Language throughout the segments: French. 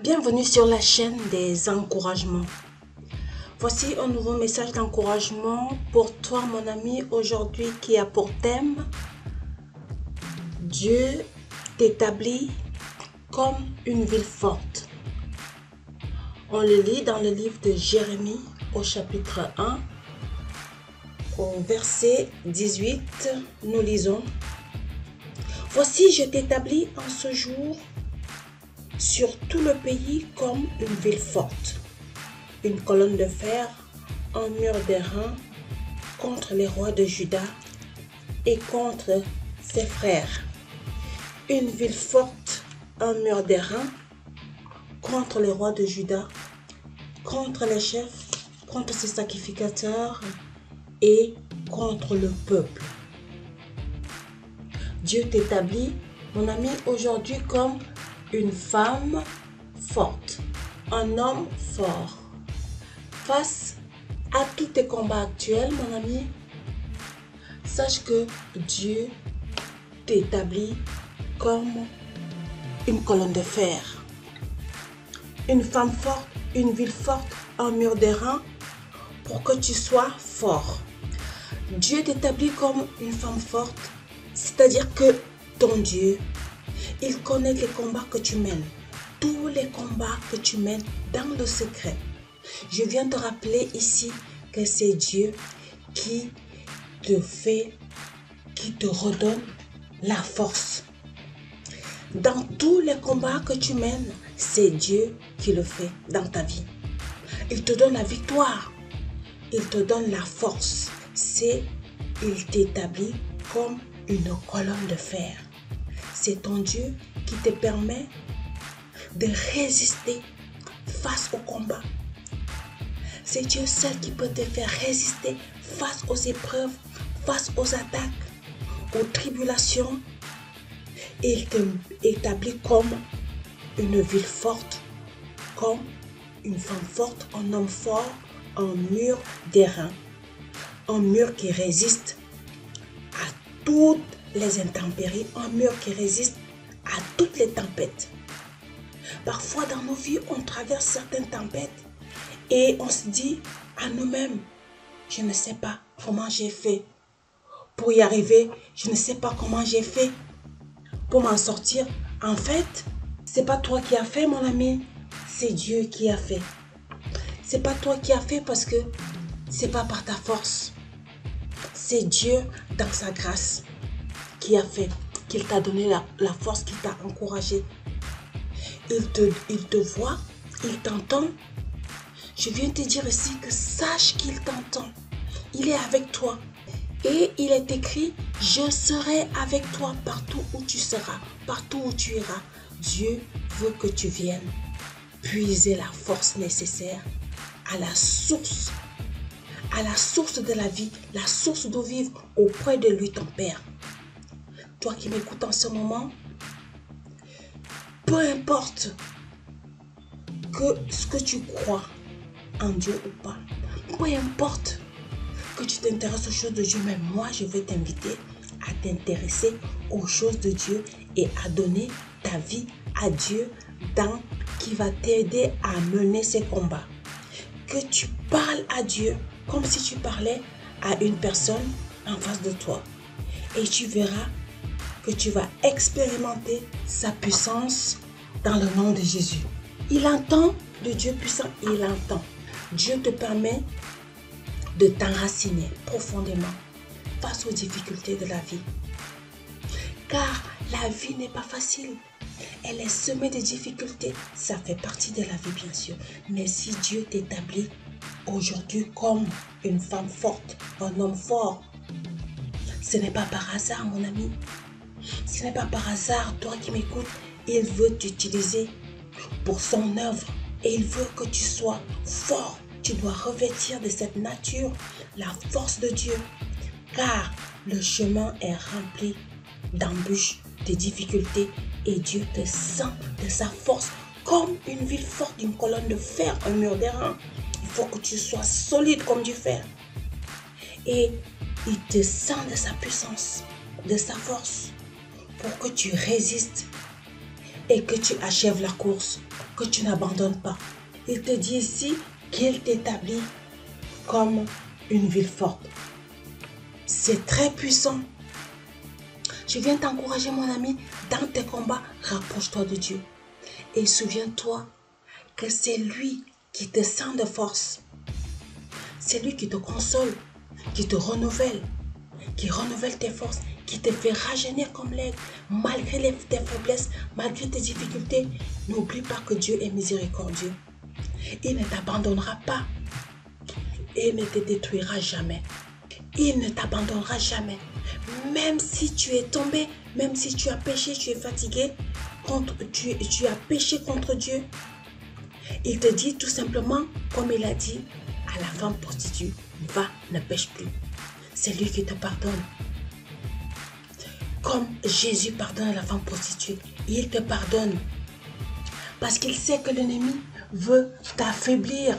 Bienvenue sur la chaîne des encouragements. Voici un nouveau message d'encouragement pour toi, mon ami, aujourd'hui qui a pour thème Dieu t'établit comme une ville forte. On le lit dans le livre de Jérémie au chapitre 1, au verset 18, nous lisons: Voici, je t'établis en ce jour sur tout le pays comme une ville forte, une colonne de fer, un mur d'airain contre les rois de Juda et contre ses frères. Une ville forte, un mur d'airain contre les rois de Juda, contre les chefs, contre ses sacrificateurs et contre le peuple. Dieu t'établit, mon ami, aujourd'hui comme une femme forte, un homme fort. Face à tous tes combats actuels, mon ami, sache que Dieu t'établit comme une colonne de fer. Une femme forte, une ville forte, un mur d'airain pour que tu sois fort. Dieu t'établit comme une femme forte, c'est-à-dire que ton Dieu, il connaît les combats que tu mènes, tous les combats que tu mènes dans le secret. Je viens te rappeler ici que c'est Dieu qui te redonne la force. Dans tous les combats que tu mènes, c'est Dieu qui le fait dans ta vie. Il te donne la victoire, il te donne la force. Il t'établit comme une colonne de fer. C'est ton Dieu qui te permet de résister face au combat. C'est Dieu seul qui peut te faire résister face aux épreuves, face aux attaques, aux tribulations. Il t'établit comme une ville forte, comme une femme forte, un homme fort, un mur d'airain, un mur qui résiste à toutes les intempéries, un mur qui résiste à toutes les tempêtes. Parfois dans nos vies, on traverse certaines tempêtes et on se dit à nous-mêmes, je ne sais pas comment j'ai fait pour y arriver, je ne sais pas comment j'ai fait pour m'en sortir. En fait, c'est pas toi qui as fait, mon ami, c'est Dieu qui a fait. C'est pas toi qui as fait parce que c'est pas par ta force. C'est Dieu dans sa grâce qui a fait, qu'il t'a donné la force, qu'il t'a encouragé. Il te voit, il t'entend. Je viens te dire ici que sache qu'il t'entend. Il est avec toi. Et il est écrit, je serai avec toi partout où tu seras, partout où tu iras. Dieu veut que tu viennes puiser la force nécessaire à la source de la vie, la source d'eau vive auprès de lui, ton Père. Toi qui m'écoutes en ce moment, peu importe ce que tu crois en Dieu ou pas, peu importe que tu t'intéresses aux choses de Dieu, mais moi je veux t'inviter à t'intéresser aux choses de Dieu et à donner ta vie à Dieu qui va t'aider à mener ces combats. Que tu parles à Dieu comme si tu parlais à une personne en face de toi. Et tu verras que tu vas expérimenter sa puissance dans le nom de Jésus. Il entend, le Dieu puissant, il entend. Dieu te permet de t'enraciner profondément face aux difficultés de la vie. Car la vie n'est pas facile. Elle est semée de difficultés. Ça fait partie de la vie, bien sûr. Mais si Dieu t'établit aujourd'hui comme une femme forte, un homme fort, ce n'est pas par hasard, mon ami. Ce n'est pas par hasard, toi qui m'écoutes. Il veut t'utiliser pour son œuvre. Et il veut que tu sois fort. Tu dois revêtir de cette nature la force de Dieu. Car le chemin est rempli d'embûches, de difficultés. Et Dieu te sent de sa force comme une ville forte, une colonne de fer, un mur d'airain. Il faut que tu sois solide comme du fer. Et il te sent de sa puissance, de sa force, pour que tu résistes et que tu achèves la course, que tu n'abandonnes pas. Il te dit ici qu'il t'établit comme une ville forte. C'est très puissant. Je viens t'encourager, mon ami, dans tes combats, rapproche-toi de Dieu. Et souviens-toi que c'est lui qui te sent de force. C'est lui qui te console, qui te renouvelle, qui renouvelle tes forces, qui te fait rajeunir comme l'aigle, malgré tes faiblesses, malgré tes difficultés. N'oublie pas que Dieu est miséricordieux. Il ne t'abandonnera pas. Il ne te détruira jamais. Il ne t'abandonnera jamais. Même si tu es tombé, même si tu as péché, tu es fatigué, tu as péché contre Dieu, il te dit tout simplement, comme il a dit à la femme prostituée, va, ne pêche plus. C'est lui qui te pardonne. Comme Jésus pardonne à la femme prostituée, il te pardonne. Parce qu'il sait que l'ennemi veut t'affaiblir.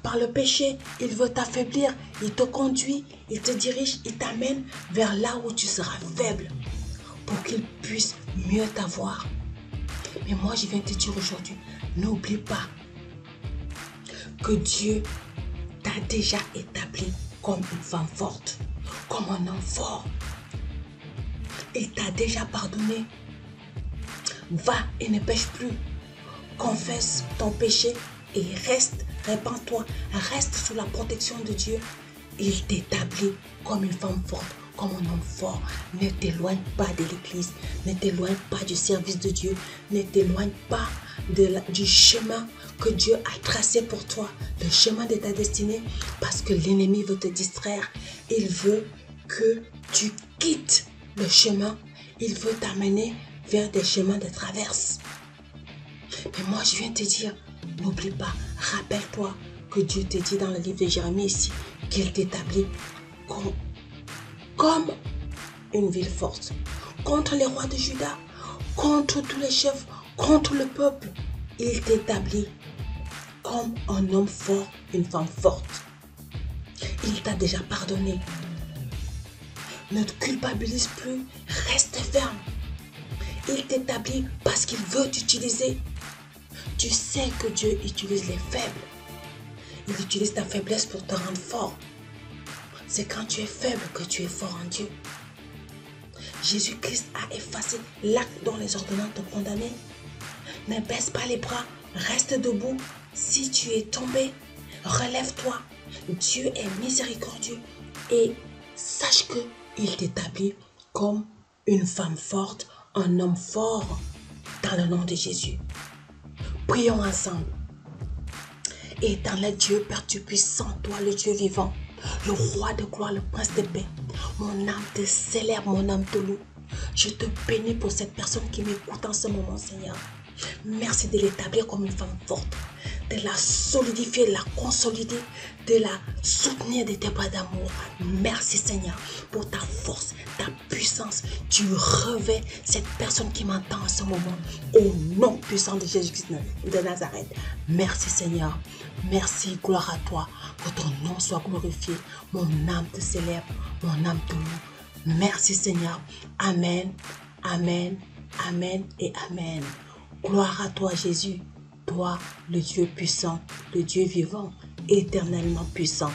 Par le péché, il veut t'affaiblir. Il te conduit, il te dirige, il t'amène vers là où tu seras faible. Pour qu'il puisse mieux t'avoir. Mais moi, je viens te dire aujourd'hui, n'oublie pas que Dieu t'a déjà établi comme une femme forte, comme un homme fort. Il t'a déjà pardonné. Va et ne pêche plus. Confesse ton péché et reste, répands-toi, reste sous la protection de Dieu. Il t'établit comme une femme forte, comme un homme fort. Ne t'éloigne pas de l'église, ne t'éloigne pas du service de Dieu, ne t'éloigne pas du chemin que Dieu a tracé pour toi, le chemin de ta destinée, parce que l'ennemi veut te distraire. Il veut que tu quittes le chemin, il veut t'amener vers des chemins de traverse. Mais moi, je viens te dire, n'oublie pas, rappelle-toi que Dieu te dit dans le livre de Jérémie ici, qu'il t'établit comme une ville forte, contre les rois de Juda, contre tous les chefs, contre le peuple. Il t'établit comme un homme fort, une femme forte. Il t'a déjà pardonné. Ne te culpabilise plus, reste ferme. Il t'établit parce qu'il veut t'utiliser. Tu sais que Dieu utilise les faibles. Il utilise ta faiblesse pour te rendre fort. C'est quand tu es faible que tu es fort en Dieu. Jésus-Christ a effacé l'acte dont les ordonnances te condamnaient. Ne baisse pas les bras, reste debout. Si tu es tombé, relève-toi. Dieu est miséricordieux et sache qu'il t'établit comme une femme forte, un homme fort dans le nom de Jésus. Prions ensemble. Éternel Dieu, Père Tout-Puissant, toi le Dieu vivant, le roi de gloire, le prince de paix, mon âme te célèbre, mon âme te loue. Je te bénis pour cette personne qui m'écoute en ce moment, Seigneur. Merci de l'établir comme une femme forte, de la solidifier, de la consolider, de la soutenir de tes bras d'amour. Merci Seigneur pour ta force, ta puissance. Tu revêts cette personne qui m'entend en ce moment au nom puissant de Jésus-Christ de Nazareth. Merci Seigneur. Merci, gloire à toi. Que ton nom soit glorifié. Mon âme te célèbre, mon âme te loue. Merci Seigneur. Amen, amen, amen et amen. Gloire à toi Jésus, toi le Dieu puissant, le Dieu vivant, éternellement puissant.